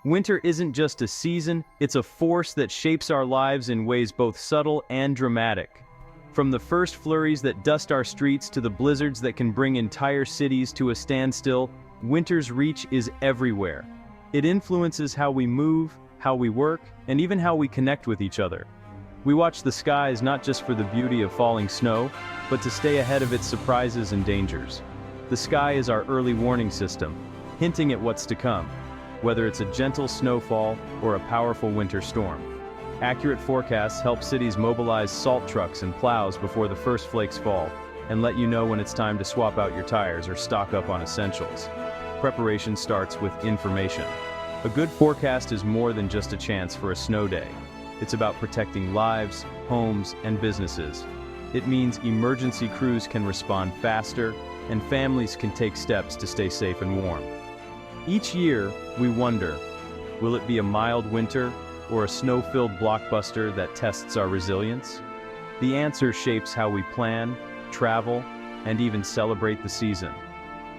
Winter isn't just a season, it's a force that shapes our lives in ways both subtle and dramatic. From the first flurries that dust our streets to the blizzards that can bring entire cities to a standstill, winter's reach is everywhere. It influences how we move, how we work, and even how we connect with each other. We watch the skies not just for the beauty of falling snow, but to stay ahead of its surprises and dangers. The sky is our early warning system, hinting at what's to come, whether it's a gentle snowfall or a powerful winter storm. Accurate forecasts help cities mobilize salt trucks and plows before the first flakes fall, and let you know when it's time to swap out your tires or stock up on essentials. Preparation starts with information. A good forecast is more than just a chance for a snow day. It's about protecting lives, homes, and businesses. It means emergency crews can respond faster, and families can take steps to stay safe and warm. Each year, we wonder, will it be a mild winter or a snow-filled blockbuster that tests our resilience? The answer shapes how we plan, travel, and even celebrate the season.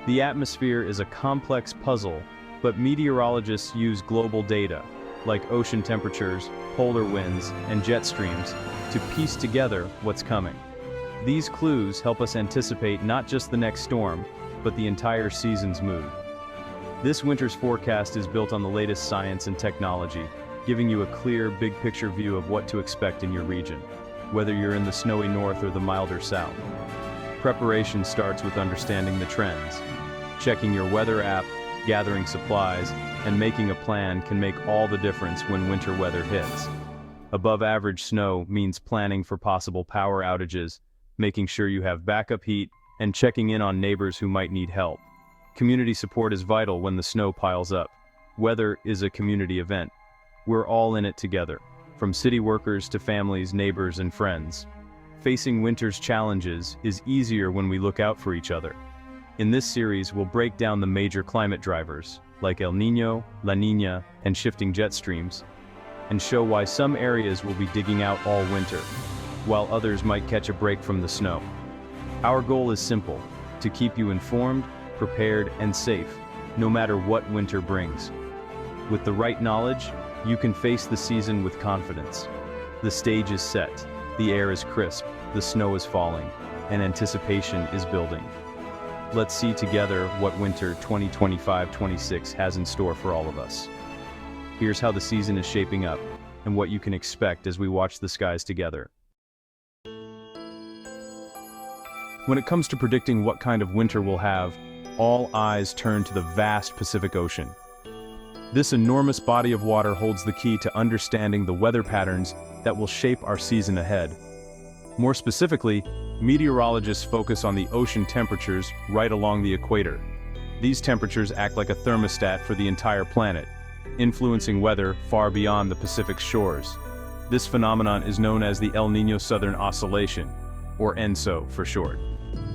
The atmosphere is a complex puzzle, but meteorologists use global data, like ocean temperatures, polar winds, and jet streams, to piece together what's coming. These clues help us anticipate not just the next storm, but the entire season's mood. This winter's forecast is built on the latest science and technology, giving you a clear, big-picture view of what to expect in your region, whether you're in the snowy north or the milder south. Preparation starts with understanding the trends. Checking your weather app, gathering supplies, and making a plan can make all the difference when winter weather hits. Above-average snow means planning for possible power outages, making sure you have backup heat, and checking in on neighbors who might need help. Community support is vital when the snow piles up. Weather is a community event. We're all in it together, from city workers to families, neighbors, and friends. Facing winter's challenges is easier when we look out for each other. In this series, we'll break down the major climate drivers, like El Niño, La Niña, and shifting jet streams, and show why some areas will be digging out all winter, while others might catch a break from the snow. Our goal is simple: to keep you informed, prepared, and safe, no matter what winter brings. With the right knowledge, you can face the season with confidence. The stage is set, the air is crisp, the snow is falling, and anticipation is building. Let's see together what winter 2025-26 has in store for all of us. Here's how the season is shaping up, and what you can expect as we watch the skies together. When it comes to predicting what kind of winter we'll have, all eyes turn to the vast Pacific Ocean. This enormous body of water holds the key to understanding the weather patterns that will shape our season ahead. More specifically, meteorologists focus on the ocean temperatures right along the equator. These temperatures act like a thermostat for the entire planet, influencing weather far beyond the Pacific shores. This phenomenon is known as the El Niño Southern Oscillation, or ENSO for short.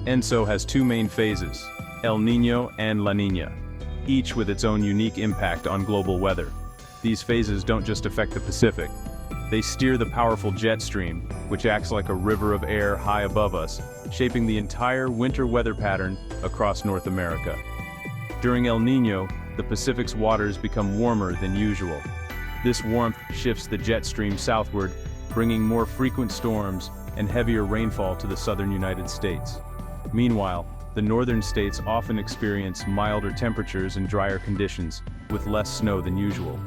ENSO has two main phases, El Niño and La Niña, each with its own unique impact on global weather. These phases don't just affect the Pacific. They steer the powerful jet stream, which acts like a river of air high above us, shaping the entire winter weather pattern across North America. During El Niño, the Pacific's waters become warmer than usual. This warmth shifts the jet stream southward, bringing more frequent storms and heavier rainfall to the southern United States. Meanwhile, the northern states often experience milder temperatures and drier conditions, with less snow than usual.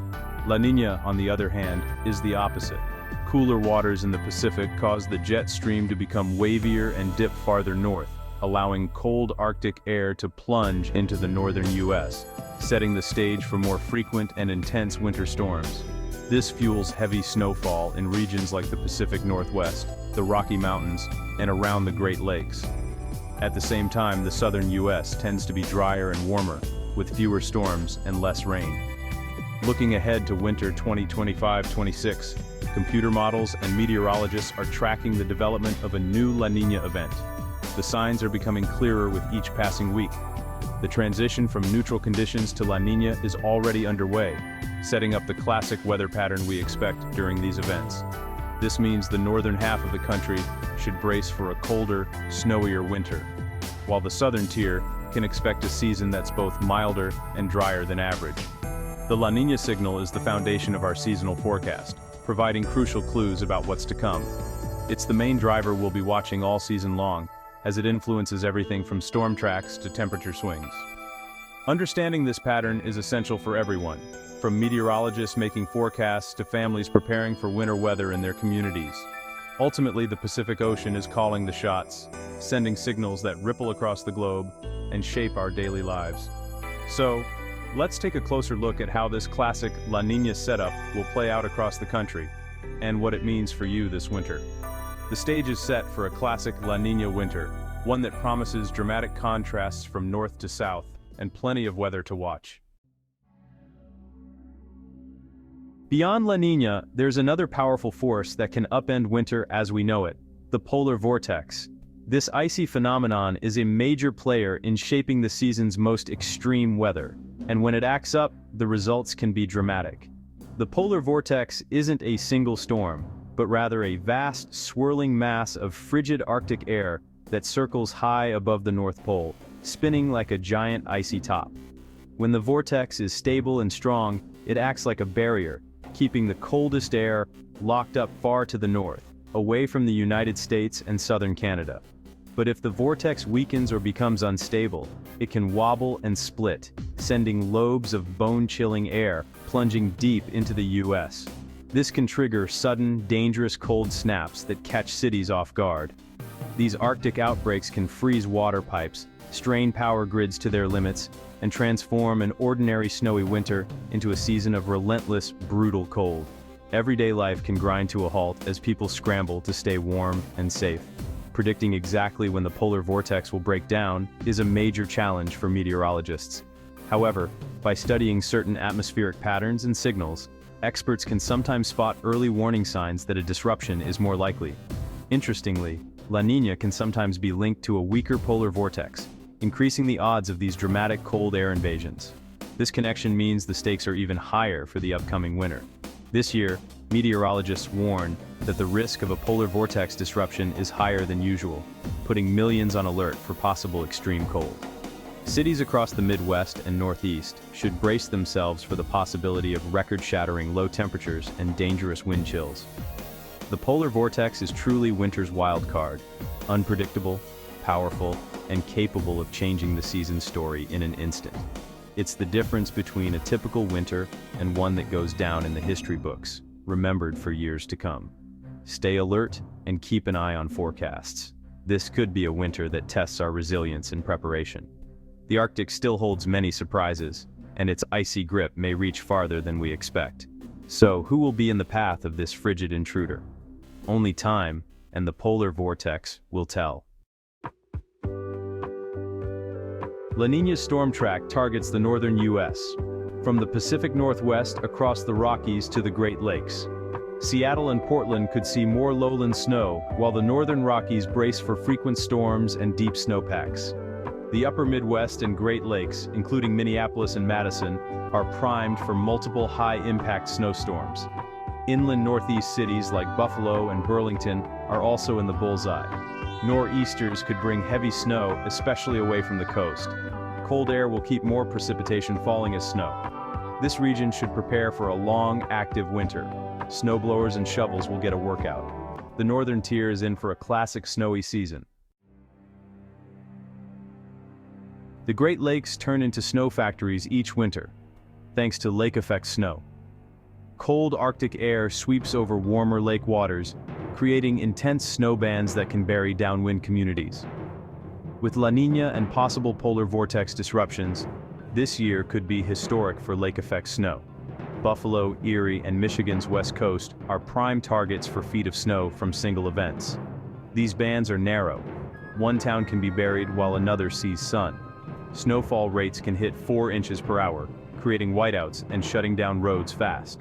La Niña, on the other hand, is the opposite. Cooler waters in the Pacific cause the jet stream to become wavier and dip farther north, allowing cold Arctic air to plunge into the northern U.S., setting the stage for more frequent and intense winter storms. This fuels heavy snowfall in regions like the Pacific Northwest, the Rocky Mountains, and around the Great Lakes. At the same time, the southern U.S. tends to be drier and warmer, with fewer storms and less rain. Looking ahead to winter 2025-26, computer models and meteorologists are tracking the development of a new La Niña event. The signs are becoming clearer with each passing week. The transition from neutral conditions to La Niña is already underway, setting up the classic weather pattern we expect during these events. This means the northern half of the country should brace for a colder, snowier winter, while the southern tier can expect a season that's both milder and drier than average. The La Niña signal is the foundation of our seasonal forecast, providing crucial clues about what's to come. It's the main driver we'll be watching all season long, as it influences everything from storm tracks to temperature swings. Understanding this pattern is essential for everyone, from meteorologists making forecasts to families preparing for winter weather in their communities. Ultimately, the Pacific Ocean is calling the shots, sending signals that ripple across the globe and shape our daily lives. So, let's take a closer look at how this classic La Niña setup will play out across the country, and what it means for you this winter. The stage is set for a classic La Niña winter, one that promises dramatic contrasts from north to south, and plenty of weather to watch. Beyond La Niña, there's another powerful force that can upend winter as we know it, the polar vortex. This icy phenomenon is a major player in shaping the season's most extreme weather, and when it acts up, the results can be dramatic. The polar vortex isn't a single storm, but rather a vast, swirling mass of frigid Arctic air that circles high above the North Pole, spinning like a giant icy top. When the vortex is stable and strong, it acts like a barrier, keeping the coldest air locked up far to the north, away from the United States and southern Canada. But if the vortex weakens or becomes unstable, it can wobble and split, sending lobes of bone-chilling air plunging deep into the US. This can trigger sudden, dangerous cold snaps that catch cities off guard. These Arctic outbreaks can freeze water pipes, strain power grids to their limits, and transform an ordinary snowy winter into a season of relentless, brutal cold. Everyday life can grind to a halt as people scramble to stay warm and safe. Predicting exactly when the polar vortex will break down is a major challenge for meteorologists. However, by studying certain atmospheric patterns and signals, experts can sometimes spot early warning signs that a disruption is more likely. Interestingly, La Niña can sometimes be linked to a weaker polar vortex, increasing the odds of these dramatic cold air invasions. This connection means the stakes are even higher for the upcoming winter. This year, meteorologists warn that the risk of a polar vortex disruption is higher than usual, putting millions on alert for possible extreme cold. Cities across the Midwest and Northeast should brace themselves for the possibility of record-shattering low temperatures and dangerous wind chills. The polar vortex is truly winter's wild card, unpredictable, powerful, and capable of changing the season's story in an instant. It's the difference between a typical winter and one that goes down in the history books, remembered for years to come. Stay alert and keep an eye on forecasts. This could be a winter that tests our resilience and preparation. The Arctic still holds many surprises, and its icy grip may reach farther than we expect. So, who will be in the path of this frigid intruder? Only time and the polar vortex will tell. La Niña's storm track targets the northern U.S., from the Pacific Northwest across the Rockies to the Great Lakes. Seattle and Portland could see more lowland snow, while the northern Rockies brace for frequent storms and deep snowpacks. The upper Midwest and Great Lakes, including Minneapolis and Madison, are primed for multiple high-impact snowstorms. Inland Northeast cities like Buffalo and Burlington are also in the bullseye. Nor'easters could bring heavy snow, especially away from the coast. Cold air will keep more precipitation falling as snow. This region should prepare for a long, active winter. Snowblowers and shovels will get a workout. The northern tier is in for a classic snowy season. The Great Lakes turn into snow factories each winter, thanks to lake effect snow. Cold Arctic air sweeps over warmer lake waters, creating intense snow bands that can bury downwind communities. With La Niña and possible polar vortex disruptions, this year could be historic for lake effect snow. Buffalo, Erie, and Michigan's west coast are prime targets for feet of snow from single events. These bands are narrow. One town can be buried while another sees sun. Snowfall rates can hit 4 inches per hour, creating whiteouts and shutting down roads fast.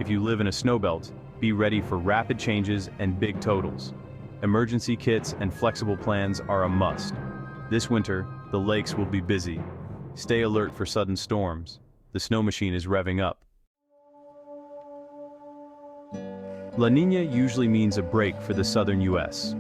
If you live in a snowbelt, be ready for rapid changes and big totals. Emergency kits and flexible plans are a must. This winter, the lakes will be busy. Stay alert for sudden storms. The snow machine is revving up. La Niña usually means a break for the southern U.S.,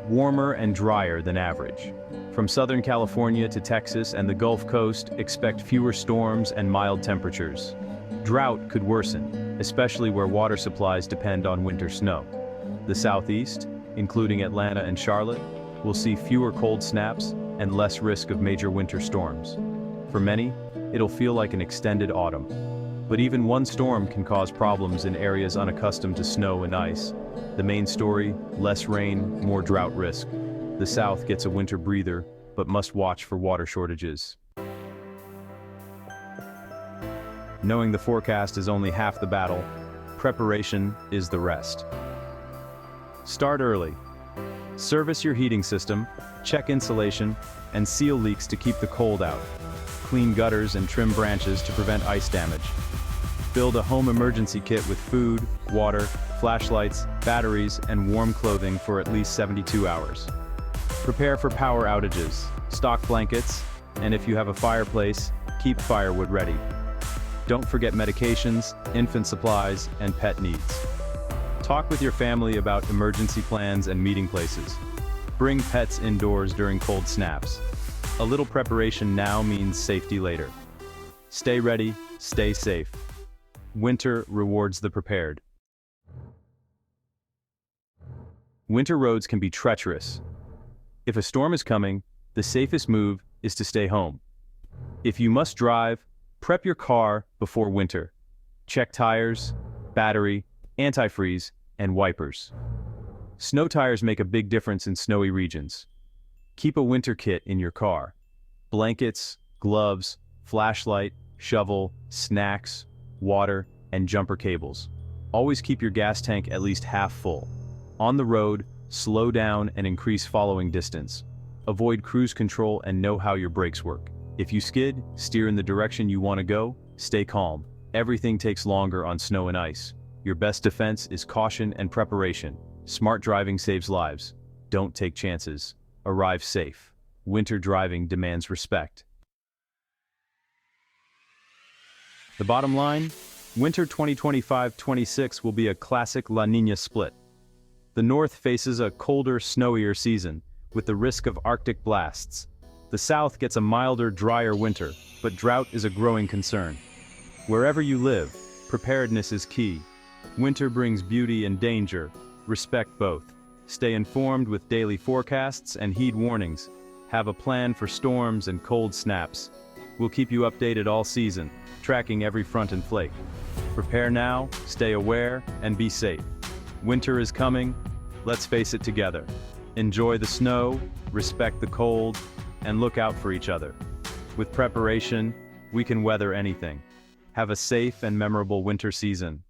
warmer and drier than average. From Southern California to Texas and the Gulf Coast, expect fewer storms and mild temperatures. Drought could worsen, especially where water supplies depend on winter snow. The southeast, including Atlanta and Charlotte, will see fewer cold snaps and less risk of major winter storms. For many, it'll feel like an extended autumn. But even one storm can cause problems in areas unaccustomed to snow and ice. The main story: less rain, more drought risk. The South gets a winter breather, but must watch for water shortages. Knowing the forecast is only half the battle, preparation is the rest. Start early. Service your heating system, check insulation, and seal leaks to keep the cold out. Clean gutters and trim branches to prevent ice damage. Build a home emergency kit with food, water, flashlights, batteries, and warm clothing for at least 72 hours. Prepare for power outages, stock blankets, and if you have a fireplace, keep firewood ready. Don't forget medications, infant supplies, and pet needs. Talk with your family about emergency plans and meeting places. Bring pets indoors during cold snaps. A little preparation now means safety later. Stay ready, stay safe. Winter rewards the prepared. Winter roads can be treacherous. If a storm is coming, the safest move is to stay home. If you must drive, prep your car before winter. Check tires, battery, antifreeze, and wipers. Snow tires make a big difference in snowy regions. Keep a winter kit in your car. Blankets, gloves, flashlight, shovel, snacks, water, and jumper cables. Always keep your gas tank at least half full. On the road, slow down and increase following distance. Avoid cruise control and know how your brakes work. If you skid, steer in the direction you want to go. Stay calm. Everything takes longer on snow and ice. Your best defense is caution and preparation. Smart driving saves lives. Don't take chances. Arrive safe. Winter driving demands respect. The bottom line? Winter 2025-26 will be a classic La Niña split. The north faces a colder, snowier season, with the risk of Arctic blasts. The south gets a milder, drier winter, but drought is a growing concern. Wherever you live, preparedness is key. Winter brings beauty and danger. Respect both. Stay informed with daily forecasts and heed warnings. Have a plan for storms and cold snaps. We'll keep you updated all season, tracking every front and flake. Prepare now, stay aware, and be safe. Winter is coming. Let's face it together. Enjoy the snow, respect the cold, and look out for each other. With preparation, we can weather anything. Have a safe and memorable winter season.